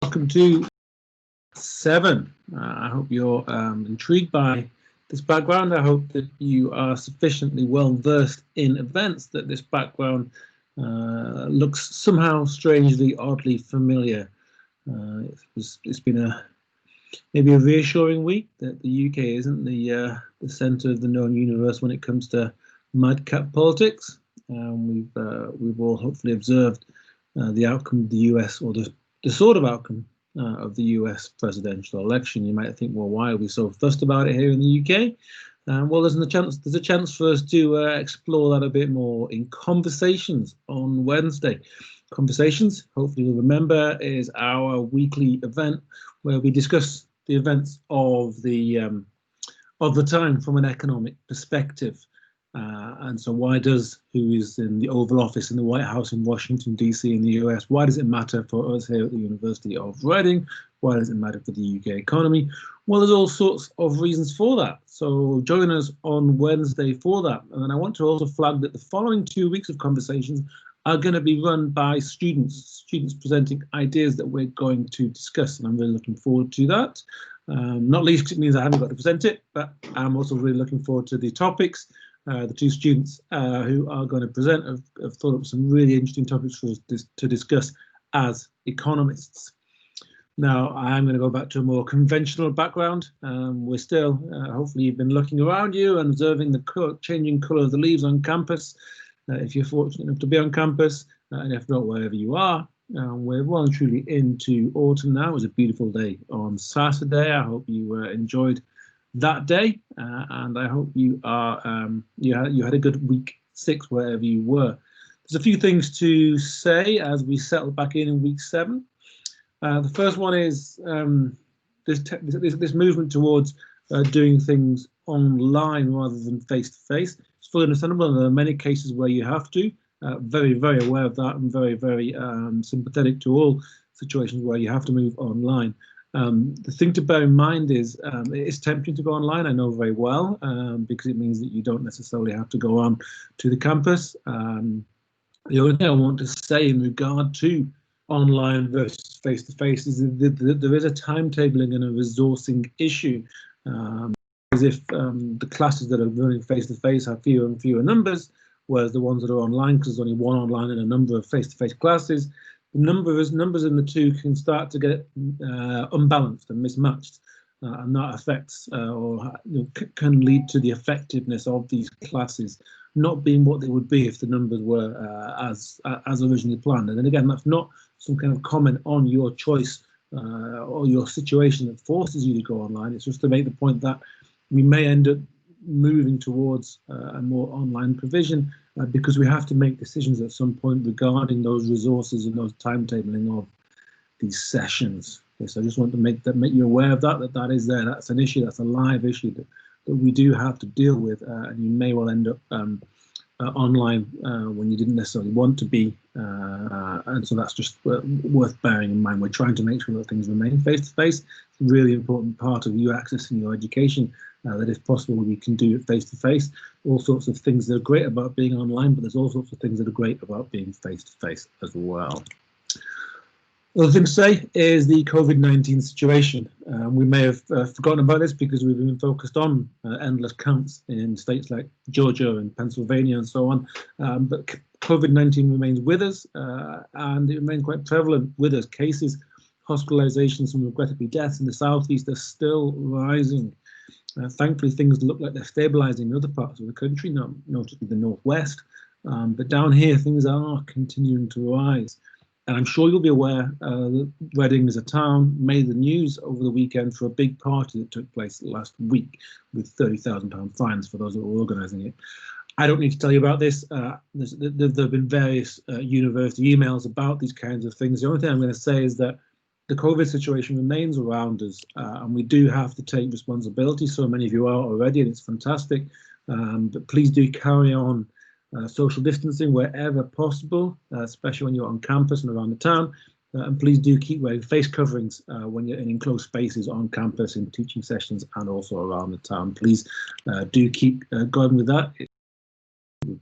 welcome to 7. I hope you're intrigued by this background. I hope that you are sufficiently well versed in events that this background looks somehow strangely, oddly familiar. It's been maybe a reassuring week that the UK isn't the centre of the known universe when it comes to madcap politics. We've all hopefully observed the outcome of the US, or the sort of outcome of the US presidential election. You might think, well, why are we so fussed about it here in the UK? Well, there's a chance for us to explore that a bit more in Conversations on Wednesday. Conversations, hopefully you'll remember, is our weekly event where we discuss the events of the time from an economic perspective. And so why does who is in the Oval Office in the White House in Washington, D.C. in the US, why does it matter for us here at the University of Reading? Why does it matter for the UK economy? Well, there's all sorts of reasons for that. So join us on Wednesday for that. And then I want to also flag that the following 2 weeks of Conversations are going to be run by students presenting ideas that we're going to discuss. And I'm really looking forward to that. Not least because it means I haven't got to present it, but I'm also really looking forward to the topics. The two students who are going to present have thought up some really interesting topics for us to discuss as economists. Now, I'm going to go back to a more conventional background. We're still, hopefully you've been looking around you and observing the changing colour of the leaves on campus. If you're fortunate enough to be on campus, and if not, wherever you are, we're well and truly into autumn now. It was a beautiful day on Saturday. I hope you enjoyed that day, and I hope you are you had a good week 6 wherever you were. There's a few things to say as we settle back in week 7. The first one is this movement towards doing things online rather than face to face. It's fully understandable. There are many cases where you have to. Very, very aware of that, and very, very sympathetic to all situations where you have to move online. The thing to bear in mind is it is tempting to go online, I know very well, because it means that you don't necessarily have to go on to the campus. The only thing I want to say in regard to online versus face-to-face is that there is a timetabling and a resourcing issue. As if the classes that are running face-to-face have fewer and fewer numbers, whereas the ones that are online, because there's only one online and a number of face-to-face classes, the numbers in the two can start to get unbalanced and mismatched, and that affects can lead to the effectiveness of these classes not being what they would be if the numbers were as originally planned. And then again, that's not some kind of comment on your choice or your situation that forces you to go online. It's just to make the point that we may end up moving towards a more online provision because we have to make decisions at some point regarding those resources and those timetabling of these sessions. Okay, so I just want to make you aware of that is there. That's an issue. That's a live issue that we do have to deal with, and you may well end up online when you didn't necessarily want to be, and so that's just worth bearing in mind. We're trying to make sure that things remain face-to-face. It's a really important part of you accessing your education, that if possible we can do it face-to-face. All sorts of things that are great about being online, but there's all sorts of things that are great about being face-to-face as well. Another thing to say is the COVID-19 situation. We may have forgotten about this because we've been focused on endless counts in states like Georgia and Pennsylvania and so on, but COVID-19 remains with us, and it remains quite prevalent with us. Cases, hospitalizations, and regrettably deaths in the southeast are still rising. Thankfully, things look like they're stabilizing in other parts of the country, notably the northwest, but down here things are continuing to rise. And I'm sure you'll be aware that Reading as a town made the news over the weekend for a big party that took place last week with £30,000 fines for those that were organising it. I don't need to tell you about this. There have been various university emails about these kinds of things. The only thing I'm going to say is that the COVID situation remains around us, and we do have to take responsibility. So many of you are already, and it's fantastic. But please do carry on social distancing wherever possible, especially when you're on campus and around the town. And please do keep wearing face coverings when you're in enclosed spaces on campus, in teaching sessions, and also around the town. Please do keep going with that.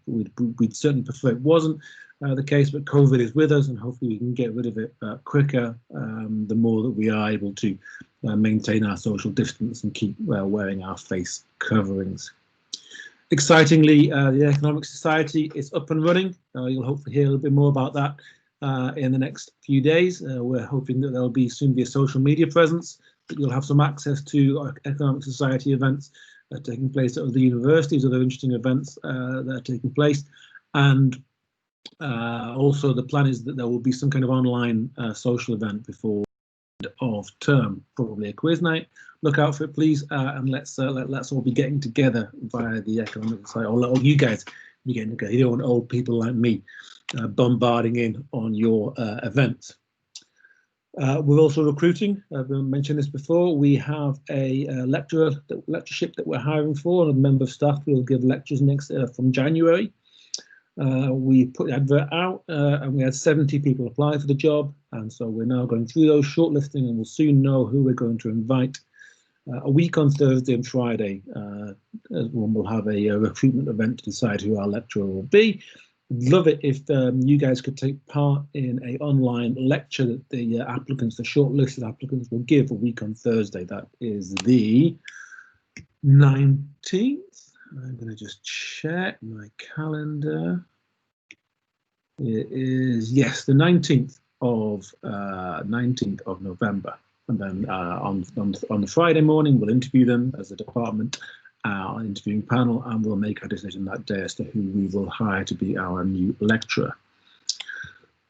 We'd certainly prefer it wasn't, the case, but COVID is with us, and hopefully we can get rid of it quicker, the more that we are able to maintain our social distance and keep wearing our face coverings. Excitingly, the Economic Society is up and running. You'll hopefully hear a little bit more about that in the next few days. We're hoping that there'll soon be a social media presence, that you'll have some access to Economic Society events taking place at the universities, other interesting events that are taking place. And also the plan is that there will be some kind of online social event before of term, probably a quiz night. Look out for it, please, and let's all be getting together via the Economic Society, or all you guys be getting together. You don't want old people like me bombarding in on your events. We're also recruiting. I've mentioned this before. We have a lectureship that we're hiring for, and a member of staff will give lectures next from January. We put the advert out and we had 70 people apply for the job, and so we're now going through those shortlisting, and we'll soon know who we're going to invite. A week on Thursday and Friday, when we'll have a recruitment event to decide who our lecturer will be. Love it if you guys could take part in an online lecture that the applicants, the shortlisted applicants, will give a week on Thursday. That is the 19th. I'm going to just check my calendar. It is, yes, the 19th of November. And then on the Friday morning, we'll interview them as a department, our interviewing panel, and we'll make our decision that day as to who we will hire to be our new lecturer.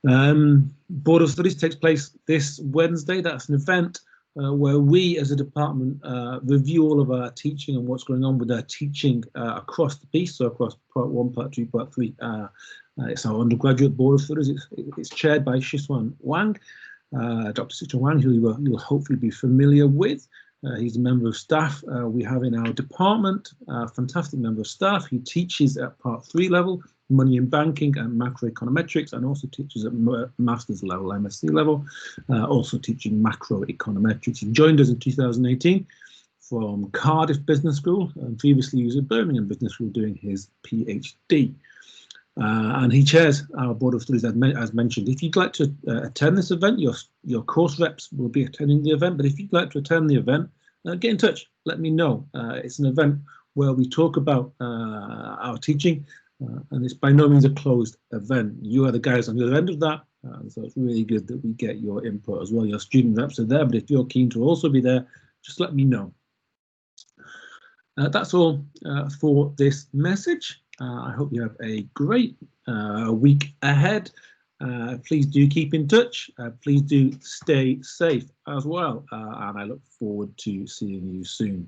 Board of Studies takes place this Wednesday. That's an event where we as a department review all of our teaching and what's going on with our teaching across the piece, so across part 1, part 2, part 3. It's our undergraduate Board of Studies. It's chaired by Shiswan Wang, Dr. Shiswan Wang, who you'll hopefully be familiar with. He's a member of staff we have in our department, a fantastic member of staff. He teaches at part 3 level, money and banking and macroeconometrics, and also teaches at master's level, MSc level, also teaching macroeconometrics. He joined us in 2018 from Cardiff Business School, and previously he was at Birmingham Business School doing his PhD. And he chairs our Board of Studies, as mentioned. If you'd like to attend this event, your course reps will be attending the event, but if you'd like to attend the event, get in touch, let me know. It's an event where we talk about our teaching, and it's by no means a closed event. You are the guys on the other end of that, so it's really good that we get your input as well. Your student reps are there, but if you're keen to also be there, just let me know. That's all for this message. I hope you have a great week ahead. Please do keep in touch. Please do stay safe as well. And I look forward to seeing you soon.